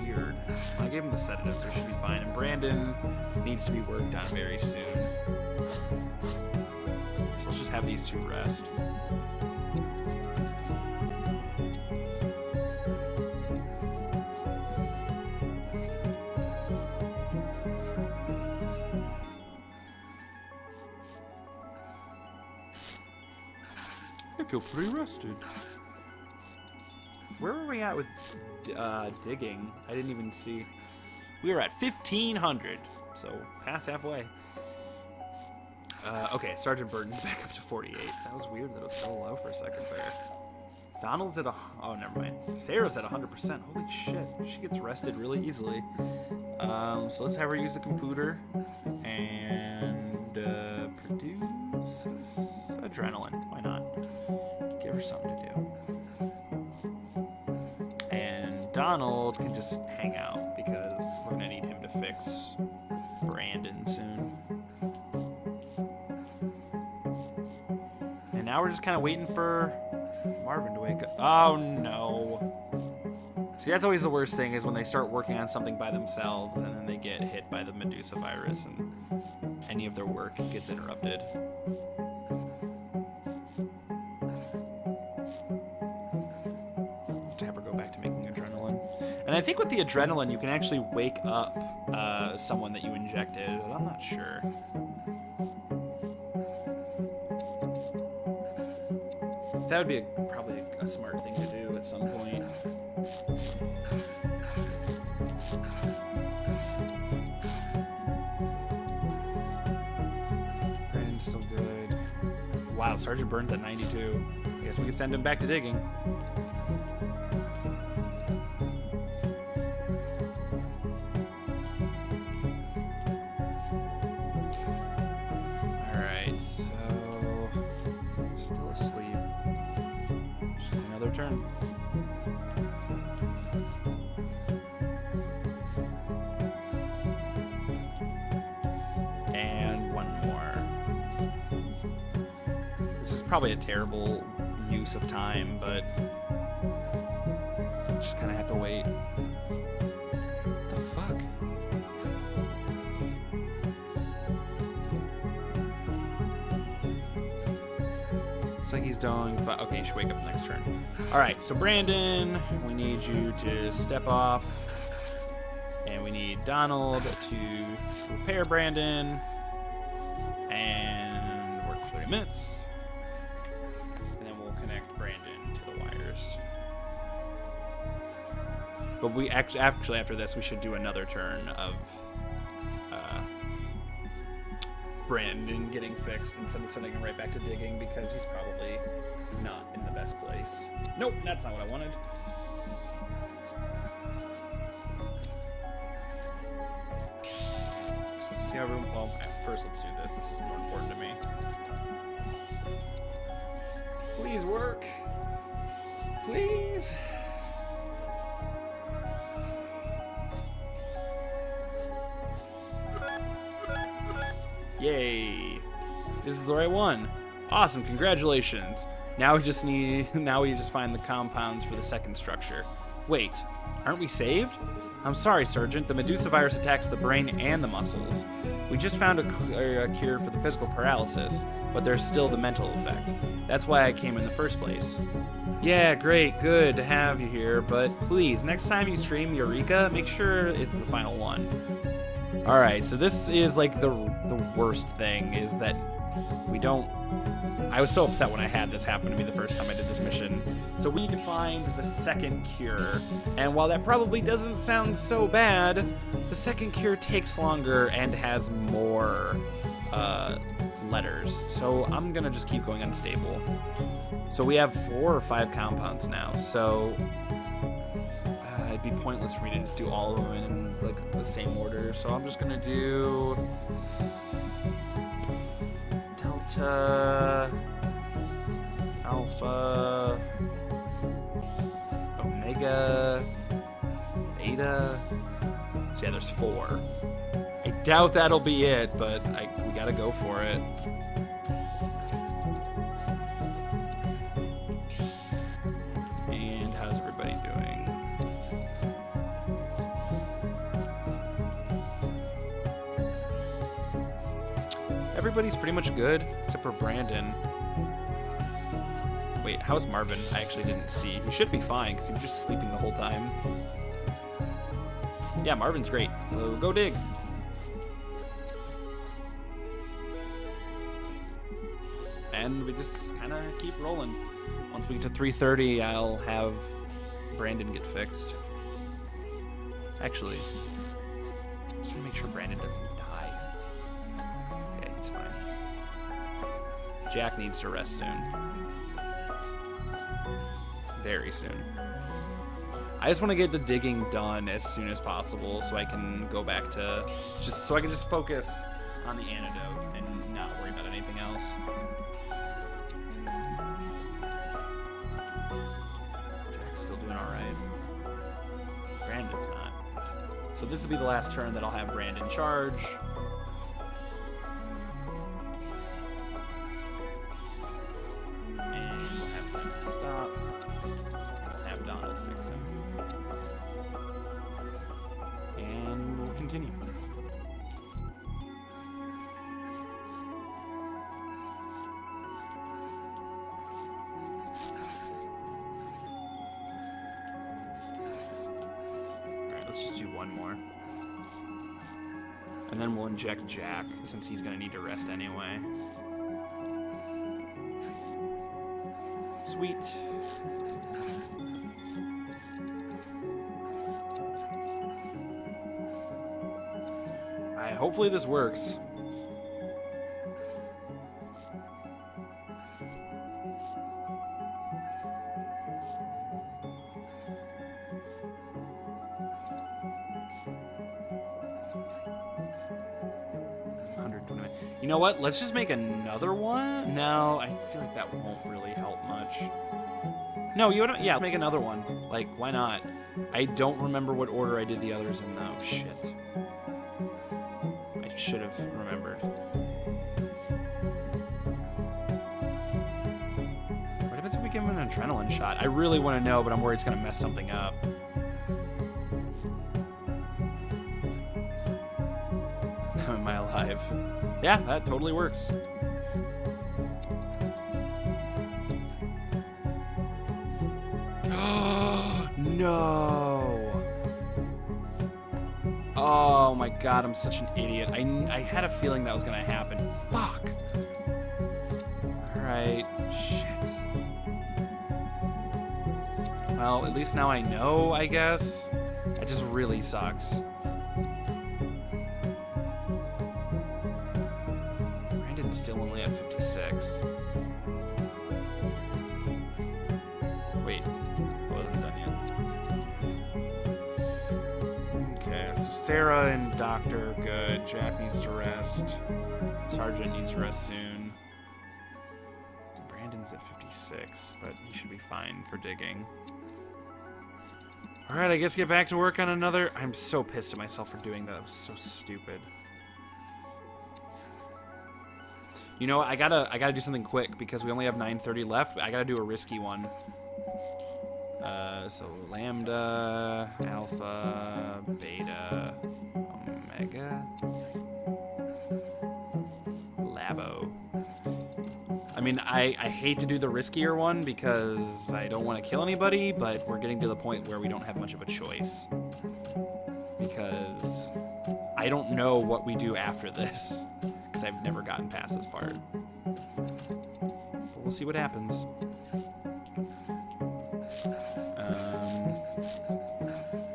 [SPEAKER 1] Weird. I gave him the sedative, so it should be fine. And Brandon needs to be worked on very soon. So let's just have these two rest. I feel pretty rested. Where were we at with digging? I didn't even see. We were at 1,500, so past halfway. Okay, Sergeant Burton's back up to 48. That was weird that it was so low for a second there. Donald's at oh, never mind. Sarah's at 100%. Holy shit, she gets rested really easily. So let's have her use the computer and produce adrenaline. Why not? Give her something to do. Donald can just hang out because we're gonna need him to fix Brandon soon. And now we're just kind of waiting for Marvin to wake up. Oh no. See, that's always the worst thing, is when they start working on something by themselves and then they get hit by the medusa virus and any of their work gets interrupted. And I think with the adrenaline, you can actually wake up someone that you injected, but I'm not sure. That would be probably a smart thing to do at some point. Brandon's still good. Wow, Sergeant Burns at 92. I guess we could send him back to digging. Alright, so still asleep. Just another turn. And one more. This is probably a terrible use of time, but just kind of have to wait. The fuck? Looks like he's doing fine. Okay, you should wake up the next turn. All right, so Brandon, we need you to step off, and we need Donald to repair Brandon and work for 3 minutes. But we actually after this, we should do another turn of Brandon getting fixed instead of sending him right back to digging, because he's probably not in the best place. Nope, that's not what I wanted. So let's see how everyone. Well, first let's do this. This is more important to me. Please work. Please. Yay! This is the right one. Awesome, congratulations. Now we just find the compounds for the second structure. Wait, aren't we saved? I'm sorry, Sergeant. The medusa virus attacks the brain and the muscles. We just found a cure for the physical paralysis, but there's still the mental effect. That's why I came in the first place. Yeah, great, good to have you here, but please, next time you stream Eureka, make sure it's the final one. Alright, so this is like the worst thing, is that we don't... I was so upset when I had this happen to me the first time I did this mission. So we need to find the second cure, and while that probably doesn't sound so bad, the second cure takes longer and has more letters. So I'm gonna just keep going unstable. So we have 4 or 5 compounds now, so it'd be pointless for me to just do all of them in like the same order. So I'm just gonna do Delta, Alpha, Omega, Beta. So yeah, there's 4. I doubt that'll be it, but we gotta go for it. And how's everybody doing? Everybody's pretty much good, except for Brandon. Wait, how's Marvin? I actually didn't see. He should be fine, because he was just sleeping the whole time. Yeah, Marvin's great, so go dig. And we just kind of keep rolling. Once we get to 3:30, I'll have Brandon get fixed. Actually, just want to make sure Brandon doesn't die. Okay, it's fine. Jack needs to rest soon. Very soon. I just want to get the digging done as soon as possible so I can go back to so I can just focus on the antidote and not worry about anything else. Jack's still doing alright. Brandon's not. So this will be the last turn that I'll have Brandon charge. And we'll have time to stop. We'll have Donald fix him. And we'll continue. Alright, let's just do one more. And then we'll inject Jack, since he's going to need to rest anyway. Sweet. Hopefully this works. You know what? Let's just make another one. No, I feel like that won't really help much. No, you want to? Yeah, make another one. Like, why not? I don't remember what order I did the others in, though. Shit. I should have remembered. What happens if we give him an adrenaline shot? I really want to know, but I'm worried it's going to mess something up. Am I alive? Yeah, that totally works. No! Oh my god, I'm such an idiot. I had a feeling that was gonna happen. Fuck! Alright, shit. Well, at least now I know, I guess. It just really sucks. Brandon's still only at 56. Wait, wasn't done yet. Okay, so Sarah and Doctor, good. Jack needs to rest. Sergeant needs to rest soon. Brandon's at 56, but he should be fine for digging. Alright, I guess get back to work on another. I'm so pissed at myself for doing that. That was so stupid. You know, I gotta do something quick because we only have 9:30 left. I gotta do a risky one. So lambda, alpha, beta, omega, labo. I mean, I hate to do the riskier one because I don't want to kill anybody, but we're getting to the point where we don't have much of a choice. Because I don't know what we do after this, because I've never gotten past this part. But we'll see what happens.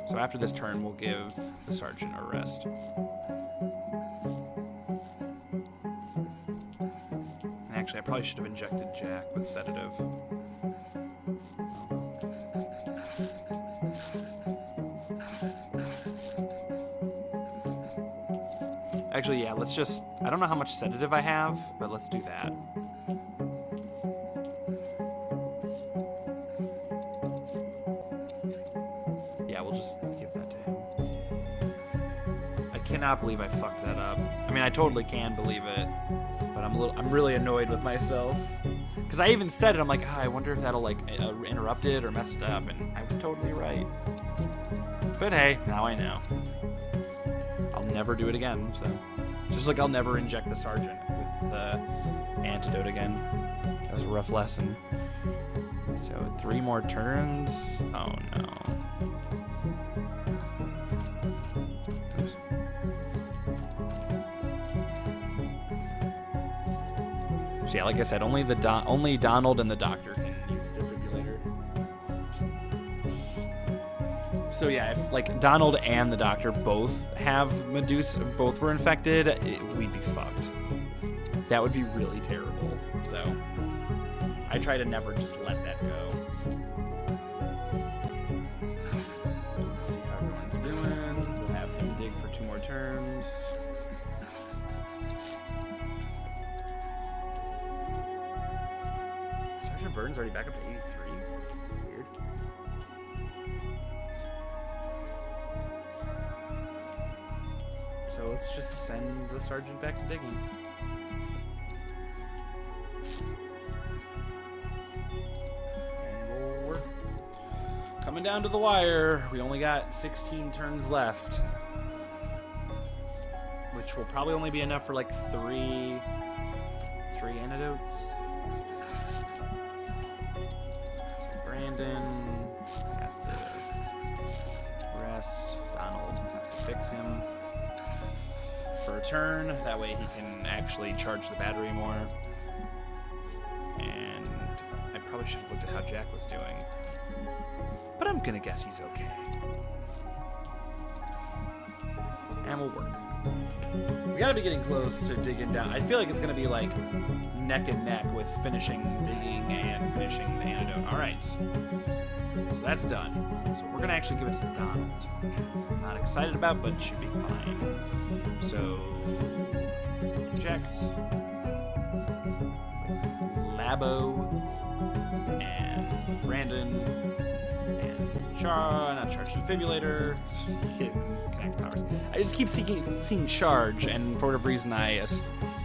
[SPEAKER 1] So after this turn, we'll give the sergeant a rest. Actually, I probably should have injected Jack with sedative. Actually, yeah, let's just... I don't know how much sedative I have, but let's do that. Yeah, we'll just give that to him. I cannot believe I fucked that up. I mean, I totally can believe it, but I'm really annoyed with myself. Because I even said it, I'm like, oh, I wonder if that'll, like, interrupt it or mess it up, and I was totally right. But hey, now I know. I'll never do it again, so. Just like I'll never inject the sergeant with the antidote again. That was a rough lesson. So 3 more turns. Oh no. Oops. So yeah, like I said, only Donald and the doctor can use the defibrillator. So yeah, if like Donald and the doctor both have medusa, both were infected, we'd be fucked. That would be really terrible. So I try to never just let that go. Let's see how everyone's doing. We'll have him dig for 2 more turns. Sergeant Burns already back up to 83. Weird. So let's just send the sergeant back to digging. And we'll work. Coming down to the wire. We only got 16 turns left. Which will probably only be enough for like 3 antidotes. Brandon has to rest. Donald has to fix him for a turn. That way he can actually charge the battery more. And I Probably should have looked at how Jack was doing. But I'm gonna guess he's okay. And we'll work. We gotta be getting close to digging down. I feel like it's gonna be like neck and neck with finishing digging and finishing the antidote. Alright. So that's done. So we're gonna actually give it to Donald. Not excited about, but should be fine. So checked. With Labo and Brandon and not charge defibrillator. Connect powers. I just keep seeing charge, and for whatever reason I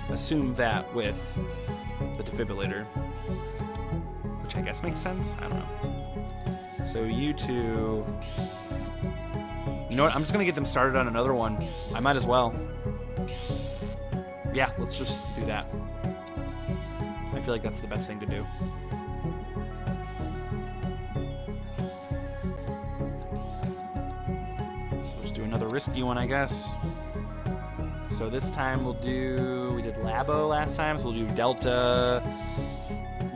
[SPEAKER 1] assume that with the defibrillator, which I guess makes sense. I don't know. So you two, you know what? I'm just gonna get them started on another one. I might as well. Yeah, let's just do that. I feel like that's the best thing to do. So let's do another risky one, I guess. So this time we did Labo last time, so we'll do Delta,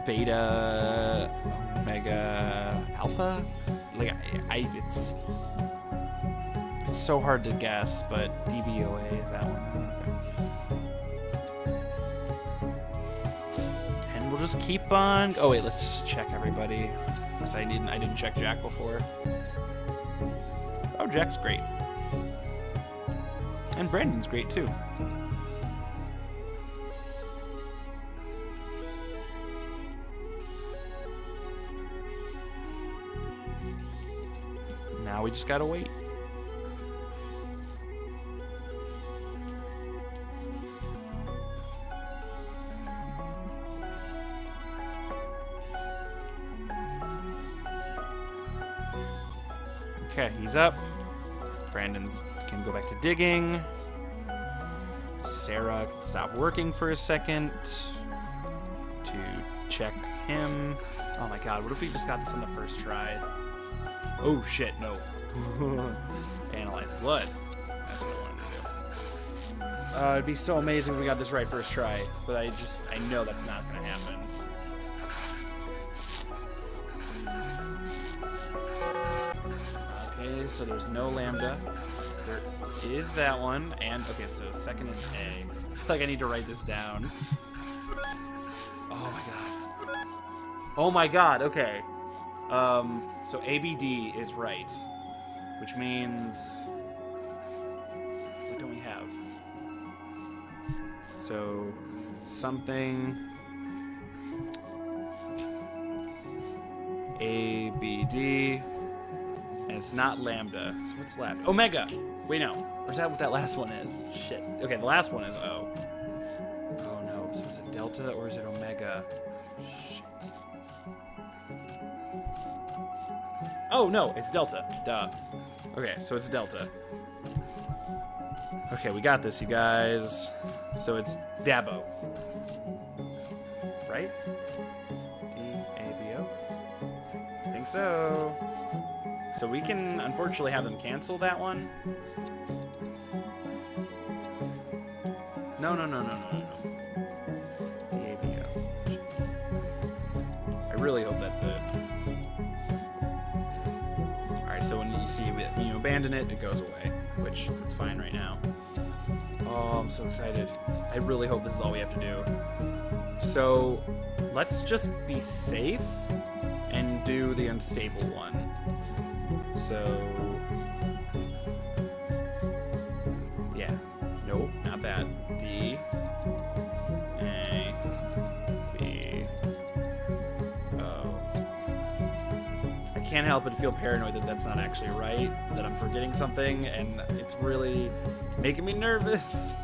[SPEAKER 1] Beta, Omega, Alpha. Like it's so hard to guess, but DBOA is that one. Okay. And we'll just keep on. Oh wait, let's just check everybody, because I didn't check Jack before. Oh, Jack's great, and Brandon's great too. Now we just gotta wait. Okay, he's up. Brandon's can go back to digging. Sarah can stop working for a second to check him. Oh my god, what if we just got this on the first try? Oh shit, no. Analyze blood. That's what I wanted to do. It'd be so amazing if we got this right first try, but I know that's not gonna happen. Okay, so there's no lambda. There is that one, and okay, so second is A. I feel like I need to write this down. Oh my god. Oh my god, okay. So ABD is right, which means, what don't we have? So something ABD, and it's not lambda. So what's left? Omega. Wait, no. Or is that what that last one is? Shit. Okay, the last one is O. Oh no. So is it delta or is it omega? Shit. Oh, no, it's delta. Duh. Okay, so it's delta. Okay, we got this, you guys. So it's Dabo. Right? D-A-B-O? I think so. So we can, unfortunately, have them cancel that one. No. D-A-B-O. I really hope that's it. So when you see you abandon it, it goes away, which that's fine right now. Oh, I'm so excited. I really hope this is all we have to do. So let's just be safe and do the unstable one. So yeah, nope, not bad. D, A, B, O. I can't help but feel paranoid that that's not actually right, that I'm forgetting something, and it's really making me nervous.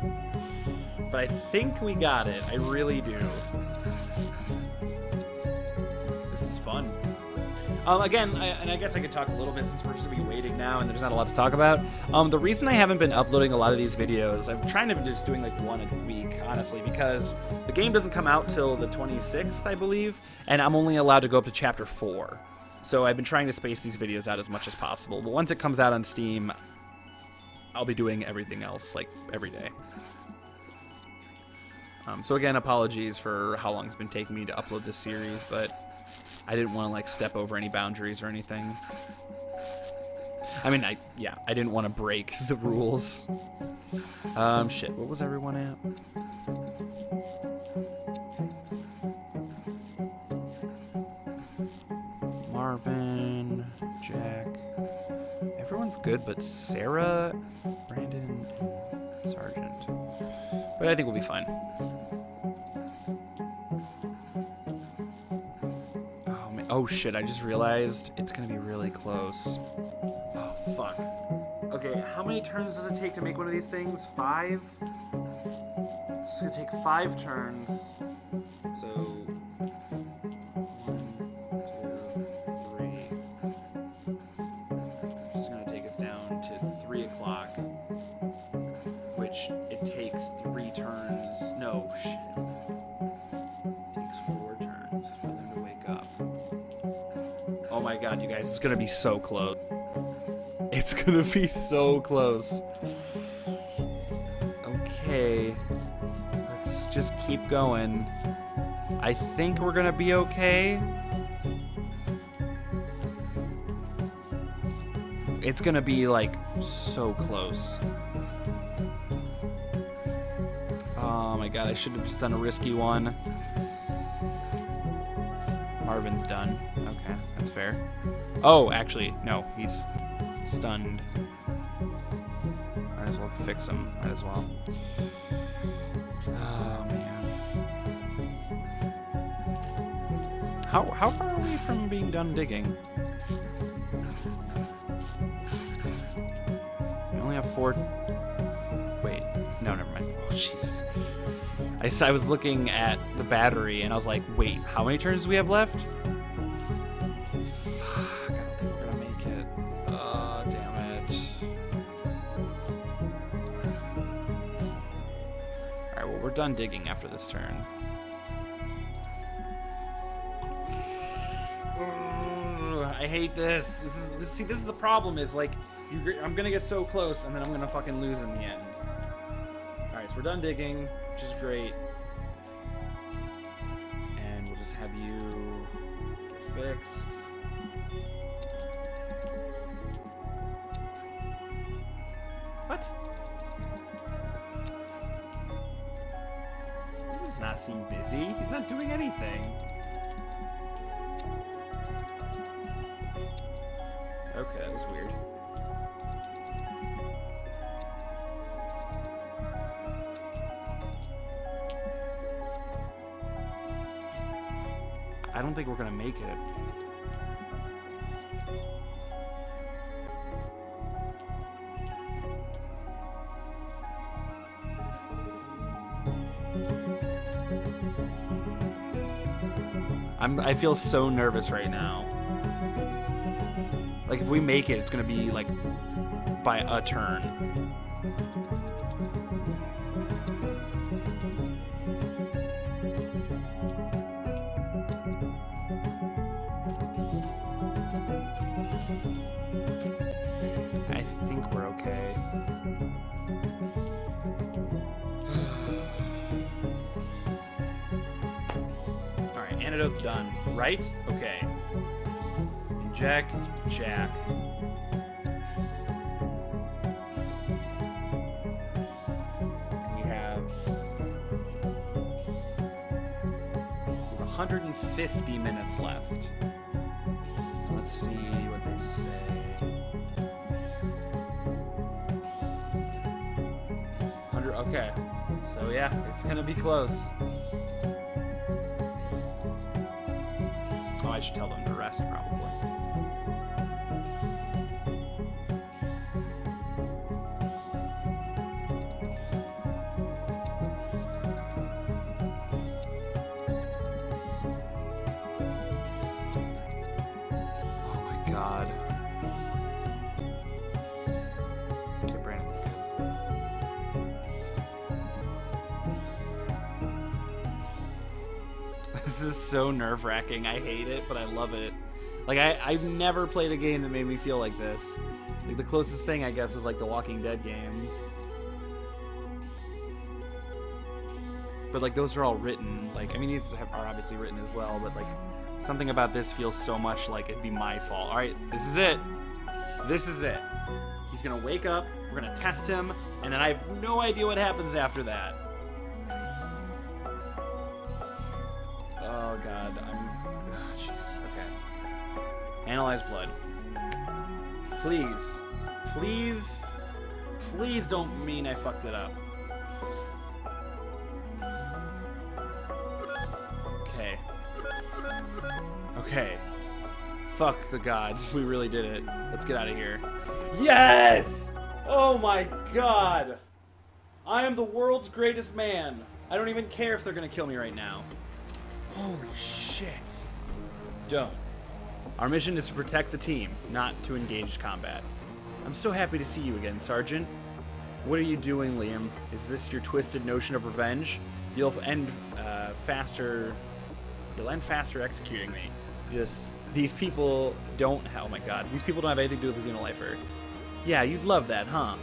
[SPEAKER 1] But I think we got it. I really do. This is fun. Again, I guess I could talk a little bit since we're just gonna be waiting now and there's not a lot to talk about. The reason I haven't been uploading a lot of these videos, I'm trying to be just doing like one a week, honestly, because the game doesn't come out till the 26th, I believe, and I'm only allowed to go up to chapter 4. So I've been trying to space these videos out as much as possible. But once it comes out on Steam, I'll be doing everything else, like, every day. So again, apologies for how long it's been taking me to upload this series, but I didn't want to like step over any boundaries or anything. I mean, I didn't want to break the rules. Shit, what was everyone at? Marvin, Jack. Everyone's good, but Sarah, Brandon, and Sargent. But I think we'll be fine. Oh, man. Oh, shit, I just realized it's gonna be really close. Oh, fuck. Okay, how many turns does it take to make one of these things? 5? It's gonna take 5 turns. So, 1, 2, 3. It's gonna take us down to 3 o'clock, which it takes 3 turns. No, shit. It takes 4 turns for them to wake up. Oh my god, you guys, it's gonna be so close. It's gonna be so close. Okay. Let's just keep going. I think we're gonna be okay. It's gonna be like so close. Oh my god, I should have just done a risky one. Marvin's done. Okay, that's fair. Oh, actually, no, he's stunned. Might as well fix him. Might as well. Oh man. How far are we from being done digging? We only have 4. Wait, no, never mind. Oh Jesus. I was looking at the battery and I was like, wait, how many turns do we have left? Fuck, I don't think we're gonna make it. Damn it. Alright, well, we're done digging after this turn. I hate this. This is the problem is like, I'm gonna get so close and then I'm gonna fucking lose in the end. Alright, so we're done digging, which is great. And we'll just have you get fixed. What? He does not seem busy. He's not doing anything. Okay, that was weird. I don't think we're gonna make it. I feel so nervous right now. Like if we make it, it's gonna be like by a turn. I think we're okay. Alright, Antidote's done, right? Okay. Inject Jack. We have 150 minutes left. Let's see what they say. 100. Okay. So yeah, it's gonna be close. Oh, I should tell them to rest probably. God. Okay, Brandon's good. This is so nerve-wracking. I hate it, but I love it. Like, I've never played a game that made me feel like this. Like, the closest thing, I guess, is like the Walking Dead games. But, like, those are all written. Like, I mean, these are obviously written as well, but, like, Something about this feels so much like it'd be my fault. All right, this is it. This is it. He's gonna wake up, we're gonna test him, and then I have no idea what happens after that. Oh God, oh, Jesus, okay. Analyze blood. Please, please, please don't mean I fucked it up. Okay. Okay. Fuck the gods, we really did it. Let's get out of here. Yes! Oh my God! I am the world's greatest man. I don't even care if they're gonna kill me right now. Holy shit. Don't. Our mission is to protect the team, not to engage combat. I'm so happy to see you again, Sergeant. What are you doing, Liam? Is this your twisted notion of revenge? You'll end faster executing me. These people don't, oh my God, these people don't have anything to do with the Xenolifer. Yeah, you'd love that, huh?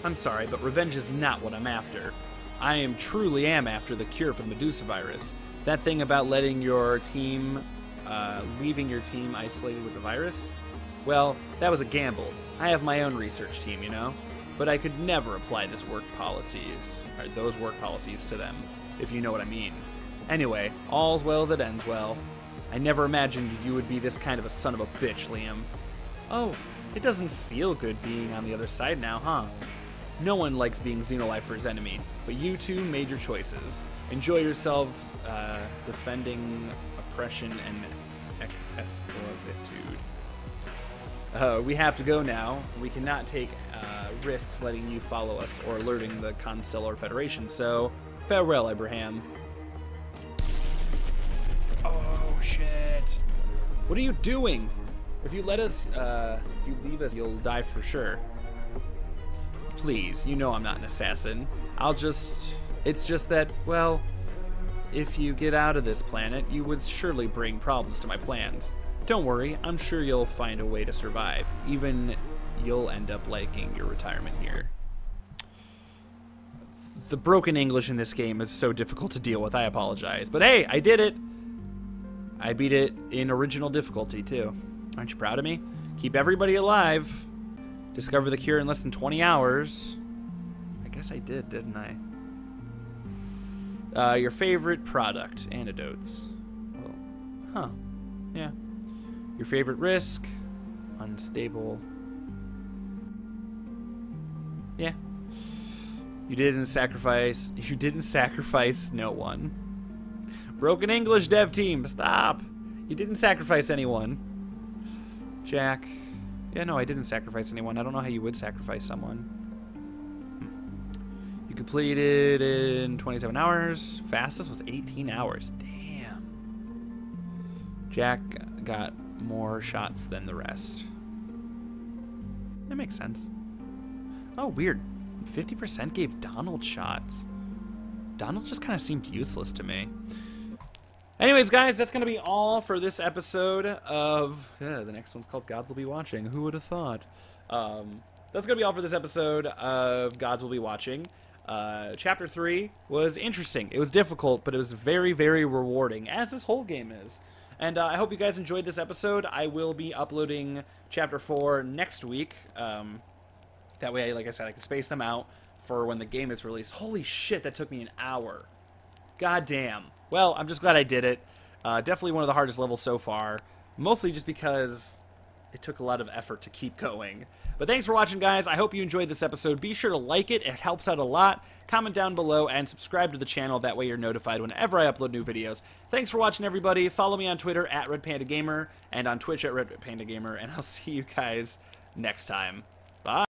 [SPEAKER 1] I'm sorry, but revenge is not what I'm after. I truly am after the cure for the medusa virus. That thing about letting your team, leaving your team isolated with the virus? Well, that was a gamble. I have my own research team, you know? But I could never apply those work policies to them, if you know what I mean. Anyway, all's well that ends well. I never imagined you would be this kind of a son of a bitch, Liam. Oh, it doesn't feel good being on the other side now, huh? No one likes being Xenolifer's enemy, but you two made your choices. Enjoy yourselves defending oppression and esclavitude. We have to go now. We cannot take risks letting you follow us or alerting the Constellar Federation, so farewell, Abraham. Oh, shit. What are you doing? If you let us, if you leave us, you'll die for sure. Please, you know I'm not an assassin. It's just that, well, if you get out of this planet, you would surely bring problems to my plans. Don't worry, I'm sure you'll find a way to survive. Even you'll end up liking your retirement here. The broken English in this game is so difficult to deal with, I apologize. But hey, I did it! I beat it in original difficulty, too. Aren't you proud of me? Keep everybody alive. Discover the cure in less than 20 hours. I guess I did, didn't I? Your favorite product, antidotes. Oh, huh. Yeah. Your favorite risk, unstable. Yeah. You didn't sacrifice no one. Broken English dev team, stop. You didn't sacrifice anyone. Jack. Yeah, no, I didn't sacrifice anyone. I don't know how you would sacrifice someone. You completed in 27 hours. Fastest was 18 hours. Damn. Jack got more shots than the rest. That makes sense. Oh, weird. 50% gave Donald shots. Donald just kind of seemed useless to me. Anyways, guys, that's going to be all for this episode of... the next one's called Gods WillBe Watching. Who would have thought? That's going to be all for this episode of Gods WillBe Watching. Chapter 3 was interesting. It was difficult, but it was very, very rewarding, as this whole game is. And I hope you guys enjoyed this episode. I will be uploading Chapter 4 next week. That way, like I said, I can space them out for when the game is released. Holy shit, that took me an hour. God damn. Well, I'm just glad I did it. Definitely one of the hardest levels so far. Mostly just because it took a lot of effort to keep going. But thanks for watching, guys. I hope you enjoyed this episode. Be sure to like it. It helps out a lot. Comment down below and subscribe to the channel. That way you're notified whenever I upload new videos. Thanks for watching, everybody. Follow me on Twitter at RedPandaGamer and on Twitch at RedPandaGamer. And I'll see you guys next time. Bye.